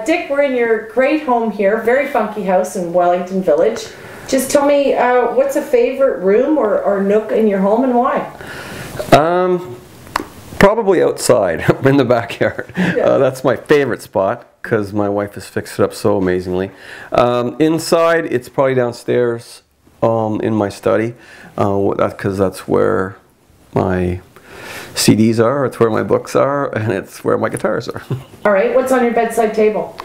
Dick, we're in your great home here, very funky house in Wellington Village. Just tell me, what's a favorite room or nook in your home and why? Probably outside, in the backyard. Yeah. That's my favorite spot because my wife has fixed it up so amazingly. Inside, it's probably downstairs in my study, because that's where my CDs are, it's where my books are, and it's where my guitars are. All right, what's on your bedside table?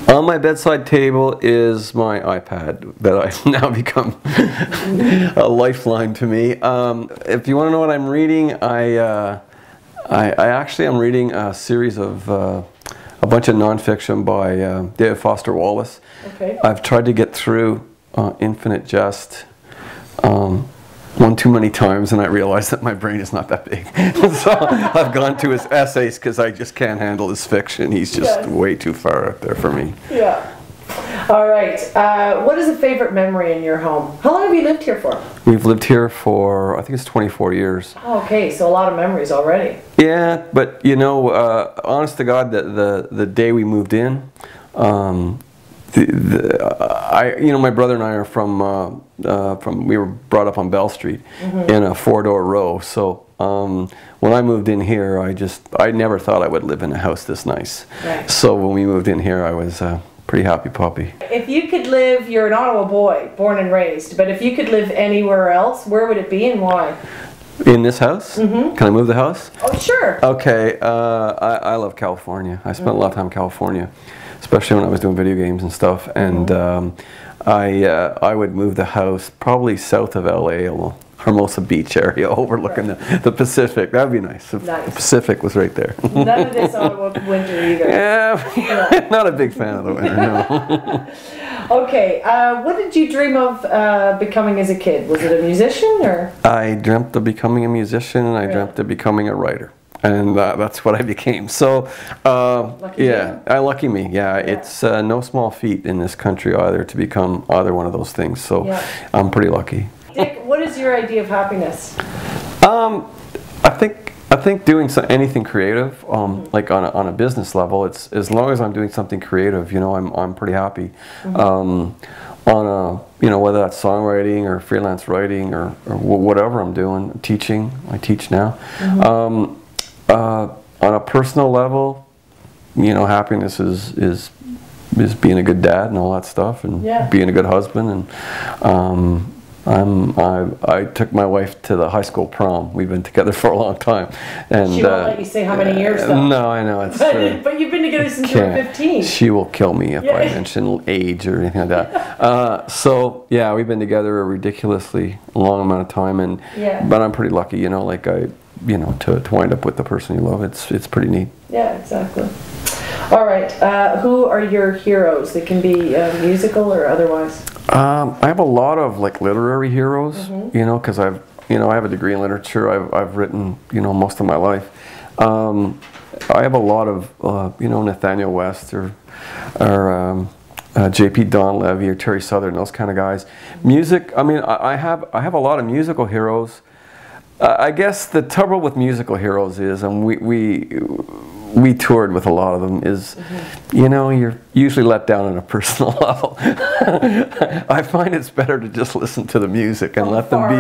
On my bedside table is my iPad that I've now become a lifeline to me. If you want to know what I'm reading, I actually am reading a series of a bunch of nonfiction by David Foster Wallace. Okay. I've tried to get through Infinite Jest one too many times, and I realized that my brain is not that big. So I've gone to his essays because I just can't handle his fiction. He's just way too far out there for me. Yeah. All right. What is a favorite memory in your home? How long have you lived here for? We've lived here for, I think it's 24 years. Okay, so a lot of memories already. Yeah, but you know, honest to God, the day we moved in, you know, my brother and I are from we were brought up on Bell Street in a four-door row. So when I moved in here, I never thought I would live in a house this nice. Right. So when we moved in here, I was a pretty happy puppy. If you could live, you're an Ottawa boy, born and raised, but if you could live anywhere else, where would it be and why? In this house? Can I move the house? Oh, sure. Okay, I love California. I spent a lot of time in California, especially when I was doing video games and stuff. And I would move the house probably south of LA, Hermosa Beach area, overlooking the Pacific. That'd be nice. Nice. The Pacific was right there. None of this Ottawa winter either. Yeah, not a big fan of the winter, no. Okay, what did you dream of becoming as a kid? Was it a musician or? I dreamt of becoming a musician, and I dreamt of becoming a writer. And that's what I became. So, lucky lucky me. Yeah, it's no small feat in this country either to become either one of those things. So, I'm pretty lucky. Dick, what is your idea of happiness? I think doing anything creative, like on a business level, it's as long as I'm doing something creative, you know, I'm pretty happy. On a, you know, whether that's songwriting or freelance writing or whatever I'm doing, teaching. I teach now. On a personal level, you know, happiness is being a good dad and all that stuff, and being a good husband. And I took my wife to the high school prom. We've been together for a long time. And she won't let you say how many years, though. No, I know. It's, but you've been together since you were 15. She will kill me if I mention age or anything like that. So, yeah, we've been together a ridiculously long amount of time. And but I'm pretty lucky, you know, like you know, to wind up with the person you love. It's pretty neat. Yeah, exactly. All right. Who are your heroes? They can be musical or otherwise. I have a lot of like literary heroes, you know, because I have a degree in literature. I've written, you know, most of my life. I have a lot of, you know, Nathaniel West or J.P. Donlevy or Terry Southern, those kind of guys. Music. I mean, I have a lot of musical heroes. I guess the trouble with musical heroes is, and we toured with a lot of them, is, you know, you're usually let down on a personal level. I find it's better to just listen to the music and let them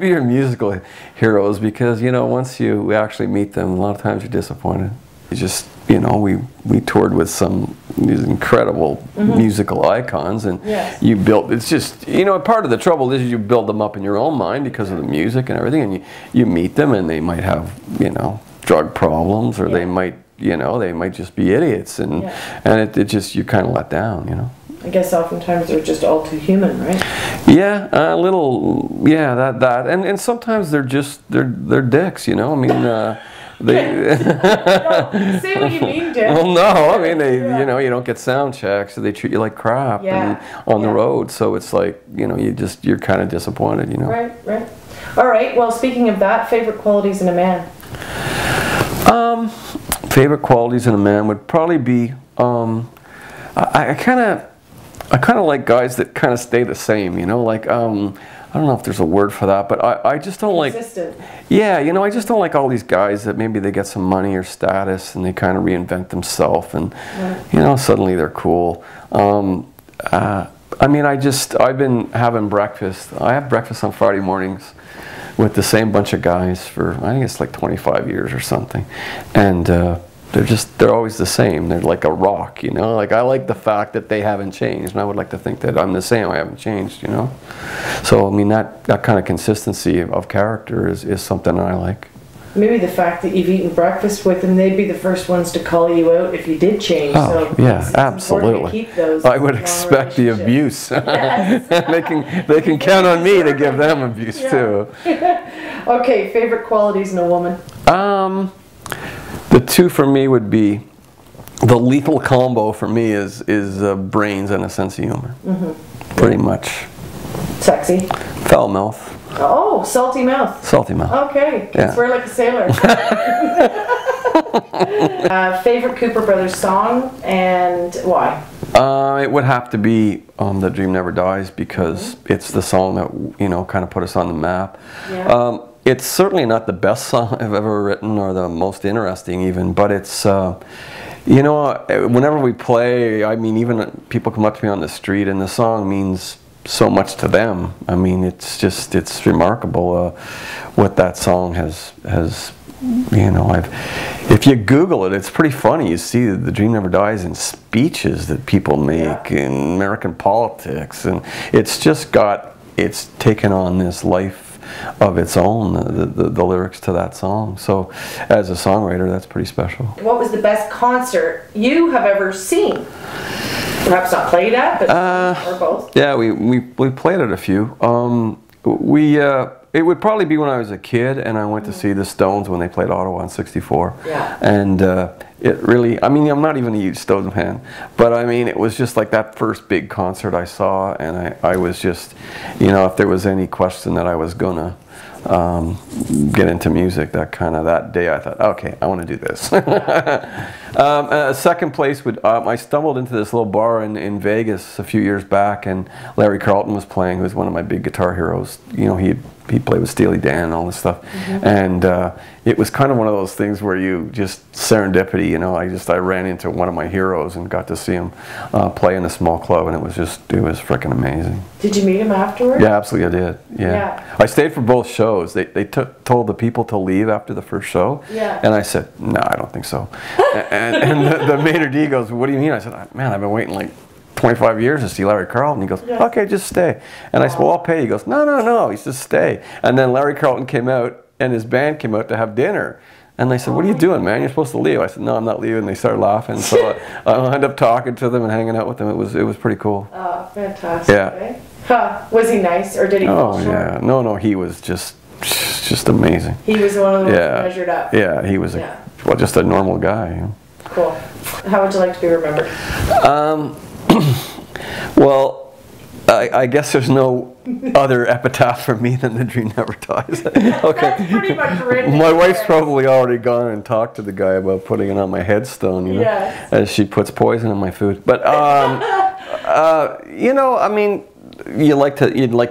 be your musical heroes, because, you know, once you actually meet them, a lot of times you're disappointed. It's just, you know, we toured with these incredible musical icons, and you built, it's just, you know, part of the trouble is you build them up in your own mind because of the music and everything, and you meet them and they might have, you know, drug problems, or they might, you know, they might just be idiots, and it just, you kind of let down, you know. I guess oftentimes they're just all too human, right? Yeah, a little, that, and sometimes they're just, they're dicks, you know, I mean, say what you mean, Dick. Well, no, I mean, you know, you don't get sound checks, so they treat you like crap on the road, so it's like, you know, you're kind of disappointed, you know. Right. All right, well, speaking of that, favorite qualities in a man? Favorite qualities in a man would probably be, I kind of, I kind of like guys that kind of stay the same, you know, like, I don't know if there's a word for that, but I just don't Consistent. yeah, you know, I just don't like all these guys that maybe they get some money or status and they kind of reinvent themselves and, you know, suddenly they're cool. I mean, I've been having breakfast. I have breakfast on Friday mornings with the same bunch of guys for, I think it's like 25 years or something. And they're always the same. They're like a rock, you know? Like, I like the fact that they haven't changed, and I would like to think that I'm the same. I haven't changed, you know? So, I mean, that kind of consistency of character is something I like. Maybe the fact that you've eaten breakfast with them, they'd be the first ones to call you out if you did change. Oh, so yeah, it's absolutely. To keep those I would expect the abuse. Yes. they can count on me to give them abuse too. Okay, favorite qualities in a woman? The two for me would be, the lethal combo for me is brains and a sense of humor. Pretty much. Sexy. Foul mouth. Oh, salty mouth. Salty mouth. Okay, Yeah. swear like a sailor. Favorite Cooper Brothers song and why? It would have to be "The Dream Never Dies" because it's the song that, you know, kind of put us on the map. Yeah. It's certainly not the best song I've ever written or the most interesting even, but it's, you know, whenever we play, I mean, even people come up to me on the street and the song means so much to them. I mean, it's remarkable what that song has, you know, if you Google it, it's pretty funny. You see "The Dream Never Dies" in speeches that people make in American politics, and it's taken on this life of its own, the lyrics to that song. So as a songwriter, that's pretty special. What was the best concert you have ever seen? Perhaps not played at, but or both? Yeah, we played at a few. It would probably be when I was a kid and I went to see the Stones when they played Ottawa in '64. Yeah. And it really, I mean, I'm not even a huge Stones fan, but I mean, it was just like that first big concert I saw, and I was just, you know, if there was any question that I was gonna get into music, that day I thought, okay, I want to do this. Second place would, I stumbled into this little bar in Vegas a few years back, and Larry Carlton was playing, who was one of my big guitar heroes. You know, he played with Steely Dan and all this stuff, and it was kind of one of those things where you just serendipity, you know. I ran into one of my heroes and got to see him play in a small club, and it was freaking amazing. Did you meet him afterwards? Yeah, absolutely, I did. Yeah. I stayed for both shows. They told the people to leave after the first show, and I said, no, I don't think so. and the maitre d' goes, what do you mean? I said, man, I've been waiting like 25 years to see Larry Carlton. He goes, okay, just stay. And I said, well, I'll pay. He goes, no, he said, stay. And then Larry Carlton came out, and his band came out to have dinner. And they said, what are you doing, man? You're supposed to leave. I said, no, I'm not leaving. And they started laughing. So I ended up talking to them and hanging out with them. It was pretty cool. Oh, fantastic. Yeah. Okay. Huh. Was he nice, or did he fall short? Yeah. No, he was just amazing. He was one of the ones measured up. Yeah, he was just a normal guy. You know? Cool. How would you like to be remembered? Well, I guess there's no other epitaph for me than "The Dream Never Dies." Okay. That's pretty much written. My wife's probably already gone and talked to the guy about putting it on my headstone, you know, as she puts poison in my food. But you know, I mean, you'd like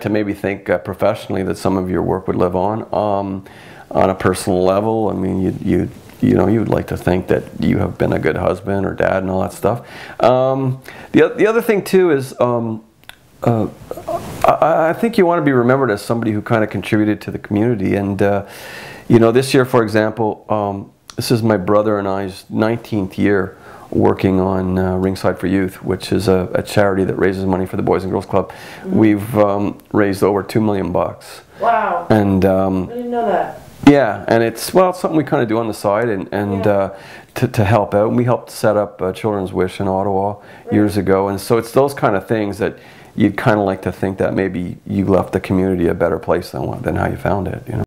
to maybe think professionally that some of your work would live on a personal level. I mean, you know, you would like to think that you have been a good husband or dad and all that stuff. The other thing too is I think you want to be remembered as somebody who kind of contributed to the community. And you know, this year, for example, this is my brother and I's 19th year working on Ringside for Youth, which is a charity that raises money for the Boys and Girls Club. We've raised over $2 million. Wow. And I didn't know that. Yeah, and it's something we kind of do on the side, and to help out. And we helped set up Children's Wish in Ottawa years ago, and so it's those kind of things that you'd kind of like to think that maybe you left the community a better place than how you found it, you know.